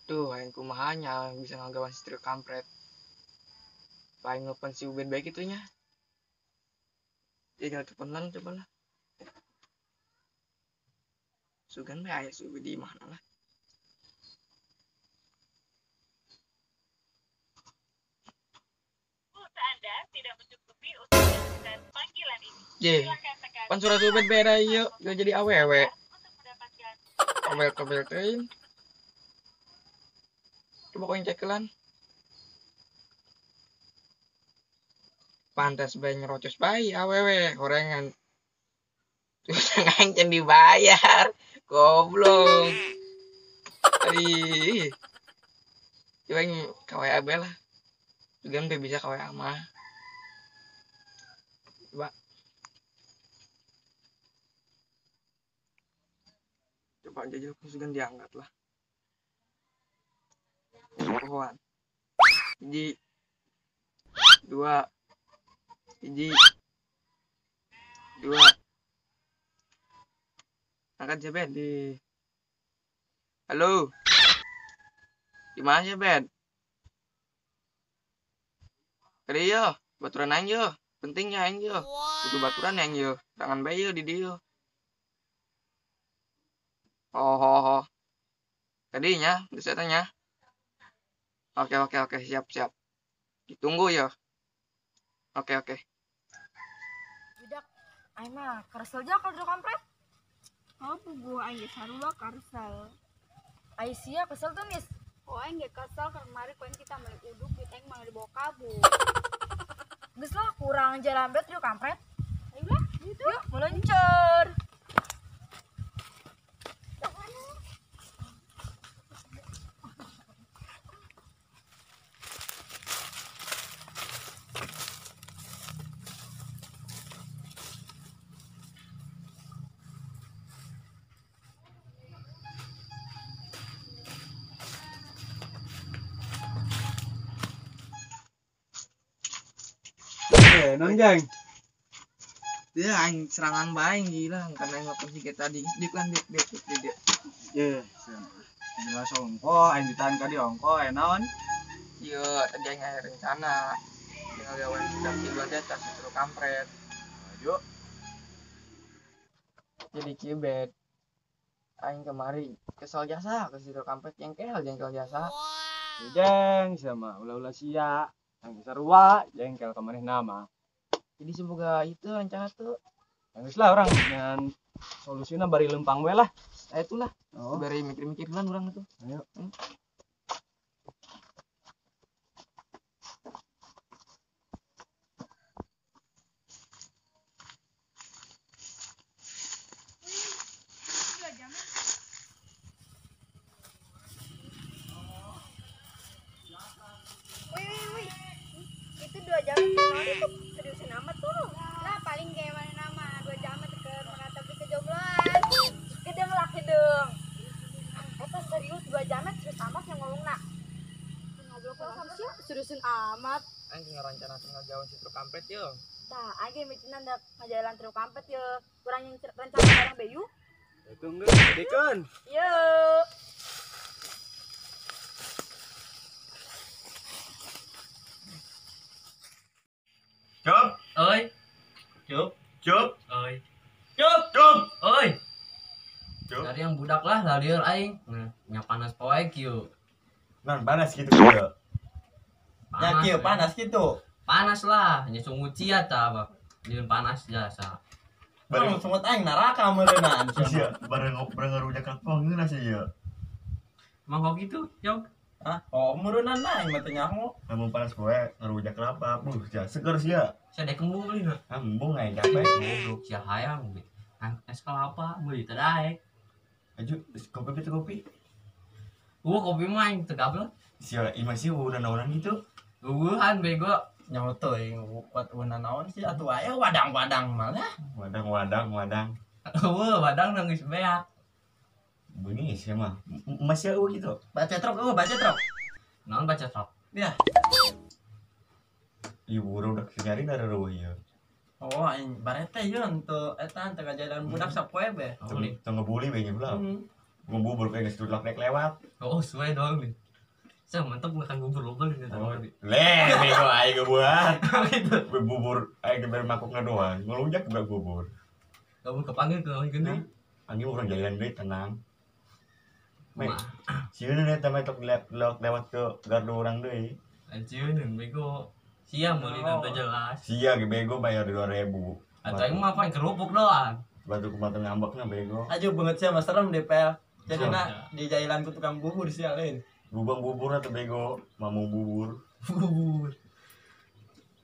Tuh, yang kumahanya bisa ngagawan si trio kampret. Paling ngepan si Ubed baik itunya. Jadi tinggal teleponan coba lah. Sugan bae aya si Ubed di mana lah. Pulsa Anda tidak mencukupi untuk melakukan panggilan ini. Ye, Silakan tekan pan surat Ubed beda yuk, gak jadi awewe. untuk mendapatkan Kobel-kobel teuing. Coba kau yang cekelan. Pantas bae nyerocos bae awewe gorengan. Terus ngancen dibayar. Goblok. Ih. Coba yang KWA abe lah. Juga udah bisa KWA mah. Coba. Coba jajal sugan diangkat lah. Pohon. Hiji. Dua. Hiji. Dua. Angkat aja Ben di. Halo. Gimana sih Ben? Kali yo, baturan aing yo. Pentingnya aing yo. Kudu baturan aing yo. Tangan bae yo di dieu. Oh. Tadinya, desatannya. Oke, siap. Ditunggu ya. Oke. Budak, aing mah karsel aja kalau udah kampret. Apa gua aing sarua karsel. Aisyah kesel tuh nis. Oh aing ge kesel kemarin koin kita balik uduk di tank mah dibawa kabur. Geus lah kurang jalan bet yuk kampret. Ayolah, gitu. Yuk meluncur. Non jeng. Dia aing serangan bae gila karena ngelakuin si kita tadi. Dik. Ye, jelas ongko, aing ditahan ka di ongko, naon? Iya, tadi aing aya rencana. Tinggal gawe dapet dua data si trio kampret. Ayo. Jadi kibet. Aing kemari kesel jasa ke si trio kampret jengkel jasa. Jeng, sama ulah-ulah sia. Yang sarua jengkel kemarin nama. Jadi semoga itu rencana tuh. Yang lah orang dengan solusinya bari lempang we lah. Itulah. Oh. Bari mikir-mikir lan urang tuh. Ayo. Wih. Itu 2 jam itu seriusin amat tuh. Lah paling kayak mana nama 2 jam ke menghadapi kejobloan. Gedeng lah gedeng. Eta serius 2 jam serius amat yang ngomong nak. Ngobrol sama siapa seriusin amat. Aing tinggal rencana tinggal gawe si trio kampret yo. Tah, aing mitinan da ngajalan trio kampret ye. Kurang yang rencana bareng bayu. Itu enggak, dekan. Yuk. Chụp, Ơi, chụp, ơi, chụp. ơi. Chụp. Dari yang budak lah, dari aing. Nah, nya panas poe kieu. Non panas gitu ya. Panas, kieu ya. panas gitu. Panas lah, nya sungu cia ta apa. Jeung panas jasa. Bareng semut aing neraka meureunaan. Iya, bareng ngarujak kapong geuna sih ya. Emang kok gitu, Jok? Hah? Oh, meureunaan aing mah teh nyaho. Lamun panas poe ngarujak kelapa, ya seger sih ya. Saya dek kembung kali na. Embung aing capek. Goblok sia hayang we. Es kelapa meuli teh daek. Aju, kopi. Kopi mah aing teu gablek. Sia imah sih udah naonan gitu. Guguhan bego. nyoto buat warna naon sih atuh aya wadang-wadang malah. Wadang. Wadang nangis beak. Bunyi sih mah. Masih gitu. Baca trok. Naon baca trap. Ya. Ibu udah nyari dari ruh ya. Oh, aing barete ye untuk eta teu kajadian budak sapoe be. Tengah bully banyak lah. Ngebubur kayak nggak sudah lewat. Oh, sesuai doang nih. Saya mantap makan bubur lokal ini tadi. Bego aing buat. Bubur aing baru makukna doang. Ngelunjak ke bubur. Kamu kepanggil ke orang gini. Anjing orang jalan deui tenang. Mek. Sieun nih tamai tok lewat ke gardu orang deui. Anjing bego. Siang beli nanti jelas. Sia ge bego bayar 2.000. Atau yang mah apa kerupuk doang. Batu kumatan ngambekna bego. Aja banget sih Mas serem DPL. Jadi di jailan ku tukang bubur sialin. Lubang bubur atau bego, mamung bubur. Bubur.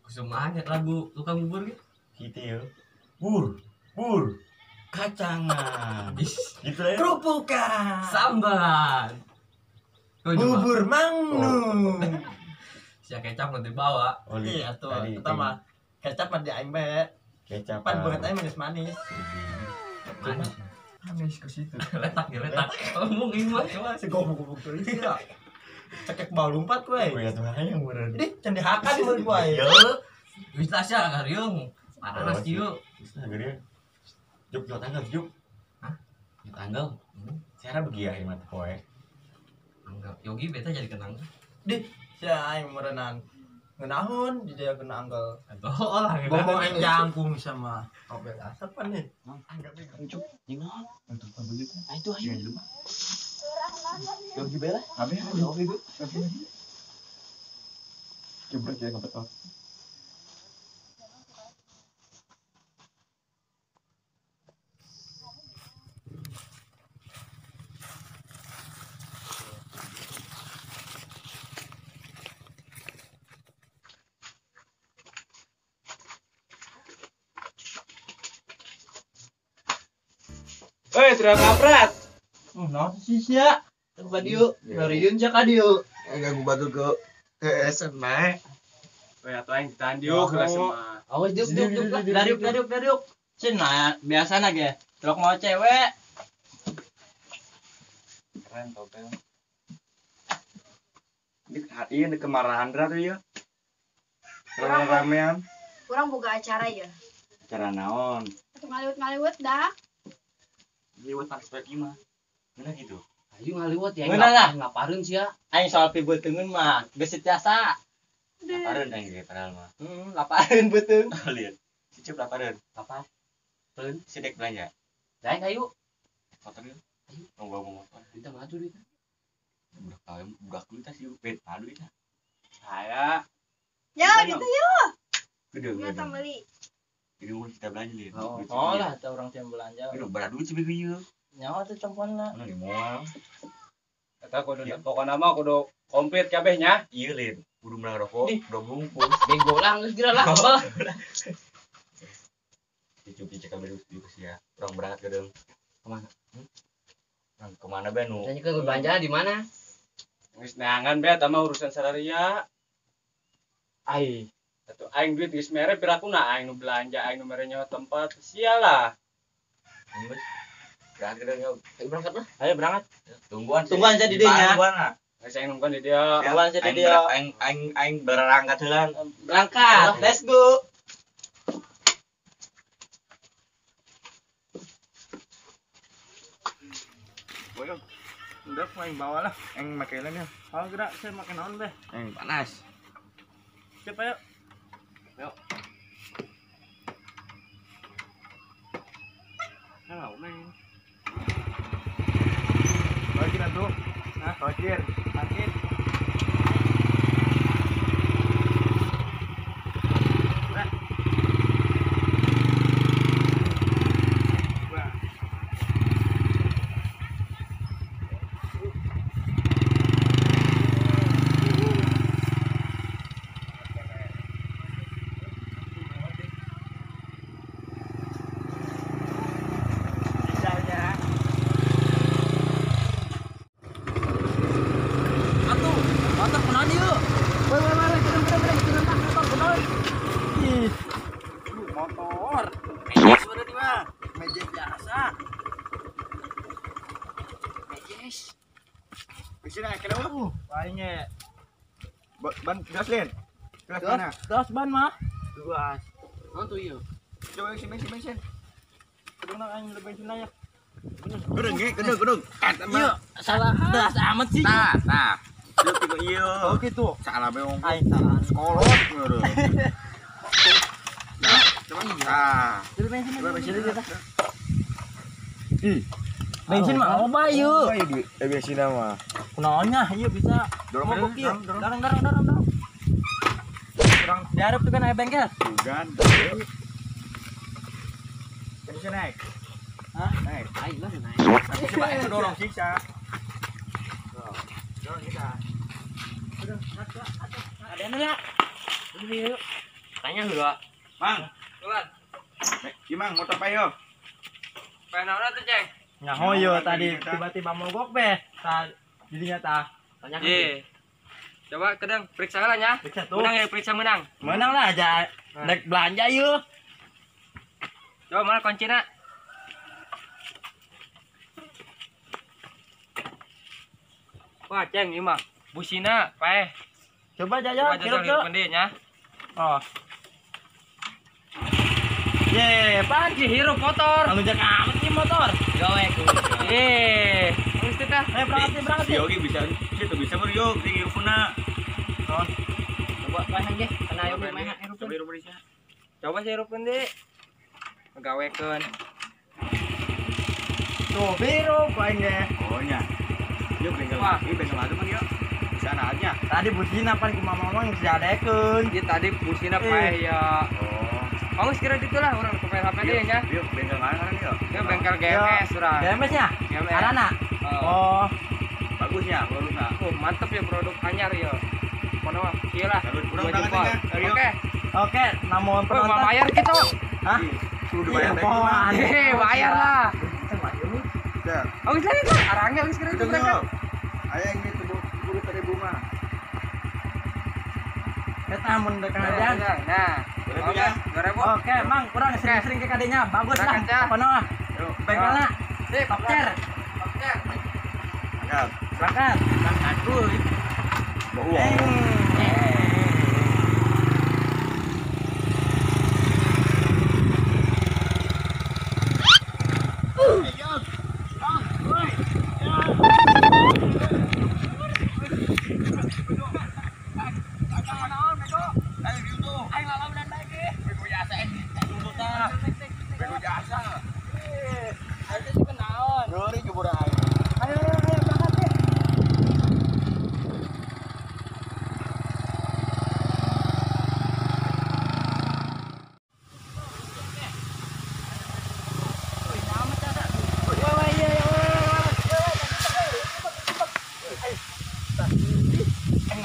Semangat lagu tukang bubur gitu. Gitu ya. Bur. Kacangan. Gitu ya. Kerupukan. Sambar. Bubur mangnung. Si kecap nanti bawa. Oh, Iya tuh, pertama kecap mah di aing be. Kecap. Pan banget aing manis-manis. Manis ke situ. Letak. Ngomongin mah coba. Si goblok teuing sih ya. Cekek bau lumpat we. Oh ya tuh yang bener. Ih, can dihakan di mulut gua. Ya. Wis tasya gariung. Panas ieu. Bisa gede. Juk tanggal juk. Hah? Tanggal. Cara begiah mah poe. Anggap Yogi beta jadi kenang. Dih, si aing merenan. Ngenaun di dia kena anggal. Oh lah. Bobo aing jangkung sama obel asap kan nih. Anggap juk. Jingon. Untuk pembeli. Itu aja dulu. Yogi bela. Abi Yogi itu. Coba dia ngepet off. Woi, sudah kampret. Nah, sih sia. Coba diu, ngariun cak adiu. Enggak gua batu ke SMA. Woi, atuh aing ditahan diu ke SMA. Awas juk. Dariuk. Cina biasa ge. Truk mau cewek. Keren topel. Ini kemarahan tuh ya. Ramean. Kurang boga acara ya. Cara naon? Ngaliwat dah. Liwat perspektif mah. Mana gitu? Ayo ngaliwat ya. Mana lah? Ngaparin sih ya? Aing soal pibul tengen mah geus tiasa. Laparan aing ge padahal mah. Laparin beuteung. Lihat. Cicip laparan. Apa? Sidek belanja. Lain ayo. Motor yuk. Ayo, mau bawa motor. Kita maju deh. Budak dulu tas yuk. Bet, madu kita. Saya Ya gitu ya. Gede. Ya tambeli. Jadi mau kita belanja lihat. Oh lah, ada orang yang belanja. Aduh, berat duit sih begitu. Nyawa tuh componna. Mana di mall? kata kudu pokoknya mah kudu komplit kabehnya. Iya, Lin. Kudu menang rokok, udah bungkus. Bego lah geus geura lah. Cicip kabeh di ya. Orang berangkat ke deung. Kemana? Kemana Benu? Tanya ke belanja di mana? Geus neangan be eta mah urusan sararia. Ai, atuh aing duit geus mere pirakuna aing nu belanja, aing nu mere nyawa tempat. Sialah. Berangkat ke deung. Ayo berangkat lah. Ayo berangkat. Tungguan jadi dia nya. Geus aing nungguan di dia. Tungguan jadi dia. Aing berangkat heula. Berangkat. Let's go. Udah main bawa lah, yang pakai lainnya. Kalau gerak saya makan naon beh. Yang panas. Coba yuk. Halo, Neng. Parkir tuh. Nah, parkir. mah. Mejes biasa. Mejes. Bisa naik kenapa? Palingnya Ban gaslin. Kelas mana? gas ban mah. Luas. Oh tuh iya. Coba isi bensin. Kedung nak aing lebih bensin ya. Gedung ge, gedung. Iya, salah das amat sih. Nah. Yuk tiga iya. Oh gitu. Salah beong. Aing salah. Sekolot ngeureun. Nah, coba. Nah. Jadi bensin. Coba bensin dulu. Bensin mah loba ieu. Oh, iya bensin mah. Kunaonnya ieu bisa. Dorong Mogok aja, ieu. dorong. Dorong. Kurang diharap tuh kan aya bengkel. Bukan. Bisa naik. Hah? Naik. Aing lah naik. Tapi coba itu dorong sisa. Dorong sisa. Ada enggak? Tanya dulu. Mang, Tuan. gimana motor payo? Pengen tuh, Ceng? Nyaho yo tadi tiba-tiba mogok beh. Jadinya tah. Tanya Ye. Coba kedeng periksa lah nya. Periksa tuh. Menang ya periksa menang. Menang lah aja. Dek belanja yuk. Coba mana kuncinya? Wah, Ceng, ini mah busina, paeh. Coba Coba jajal jajal hirup hirup nya. Oh. Ye, pan Ih, hirup motor. anu jak amat sih motor. Gawe ku. Ye. Mesti tah. Berangkat Si nih. Yogi bisa, situ bisa meriuk di Irfuna. Coba paeh ge. Kana ayo main hirup. Coba hirup di sana. Coba sih hirup deui. Gawekeun. Tuh biru paingnya. Oh nya. Yuk bengkel Wah. lagi, bengkel lagi mah yuk. Di sana aja. Tadi busina pan ku mamang sejadekeun. Ieu tadi busina paeh ya. Oh. Kamu sekira gitu lah orang ke HP dia nya. Yuk bengkel mana kan yuk. Dia bengkel GMS urang. GMS nya? GMS. Arana. Oh. Oh. Bagusnya produknya. Oh, mantep ya produk anyar ya. Mana mah? Iya lah. Salut, Dua kurang jempol. tangan, Ceng. Ayo. Oke. Oke, namun Oh, mau bayar gitu. Hah? Sudah dibayar teh. Apaan? Hehe, bayar lah. Dah. Oh, bisa itu. Arangnya geus kira itu Itu mereka. yuk. Ayo yang gitu buru tadi bunga. Kita mun dek kadian. Nah. Berapa Oke, ya? 2000. Oke, Mang, kurang sering-sering ke kadinya. Bagus lah. Berangkat, ya. Apa nama? Yuk. Bengkelnya. Sip, Tokcer. Tokcer. Angkat. Berangkat. Berangkat kuy. Bawa uang. Ngeri ke budak aing. Ayo berangkat deh.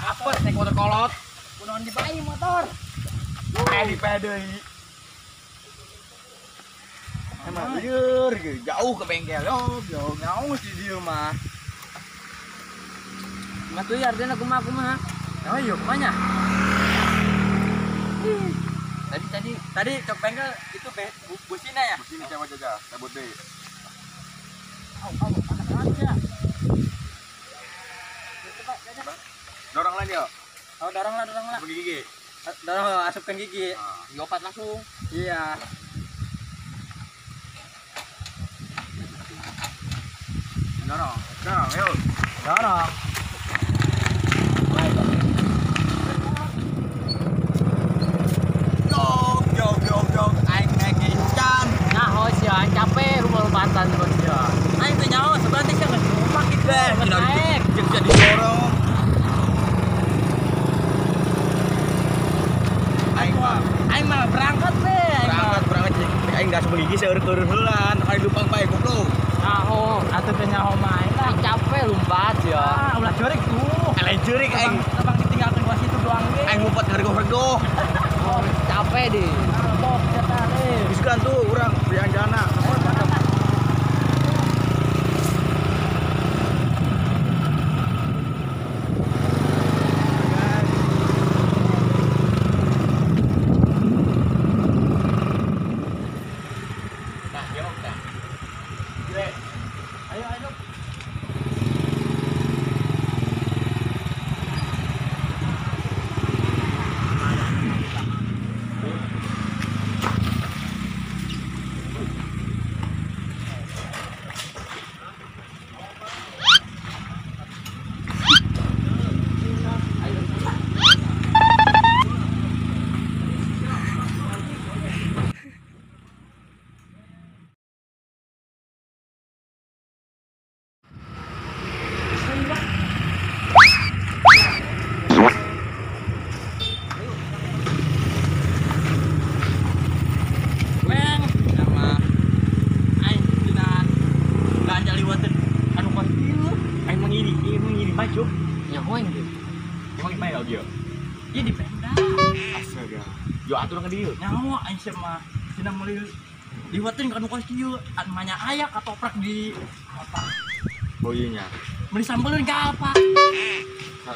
Apa tek motor kolot? Kunaon dibayi motor. Di pedei. Emang lieur gitu, jauh ke bengkel jauh ngaus di dieu mah. Mas tuh ya artinya kumaha. Oh iya, kemana? Tadi ke bengkel itu busina ya? Sini coba jajah, cabut deui. Aja. Dorong lagi yuk. Oh, dorong lah. Pergi gigi. Dorong asupkan gigi. Diopat langsung. Iya. Dorong, yuk. Dorong. Jog, aing naik kencan. Nah, hos ya, capek rumah lupatan terus ya. Aing teh nyawa sebenarnya sih nggak rumah gitu. Naik. Bisa didorong. Aing mah berangkat deh. Berangkat. Aing gas gigi seueur-eur heulan, hayang lupang bae goblok. Nyaho, atuh teh nyaho main lah. Capek lumpat ya. Ah, ulah jurik tuh. Lain jurik aing. Abang ditinggalkan gua situ doang ge. Aing ngumpet harga-harga. Capek deh. Bok eta deh. Geus kan tuh urang beli anjana. dia. Nyawa aing mah cenah meuli liwatin ka nu kos kieu namanya aya katoprak di apa? Oh iya nya. Meuli sambeulin ka apa?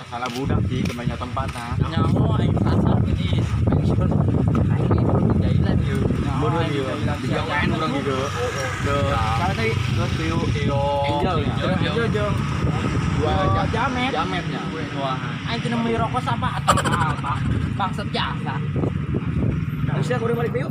Salah budak sih kemanya tempatnya. Nyawa aing sasar gini aing sipel aing itu jailan yeuh. Bodoh dia. Digawain orang gitu. Salah tadi terus Tio Angel nya. Angel dua jametnya. Wah, aing cenah meuli rokok apa atau apa? Maksud jasa. Terus ya kudu balik Tio.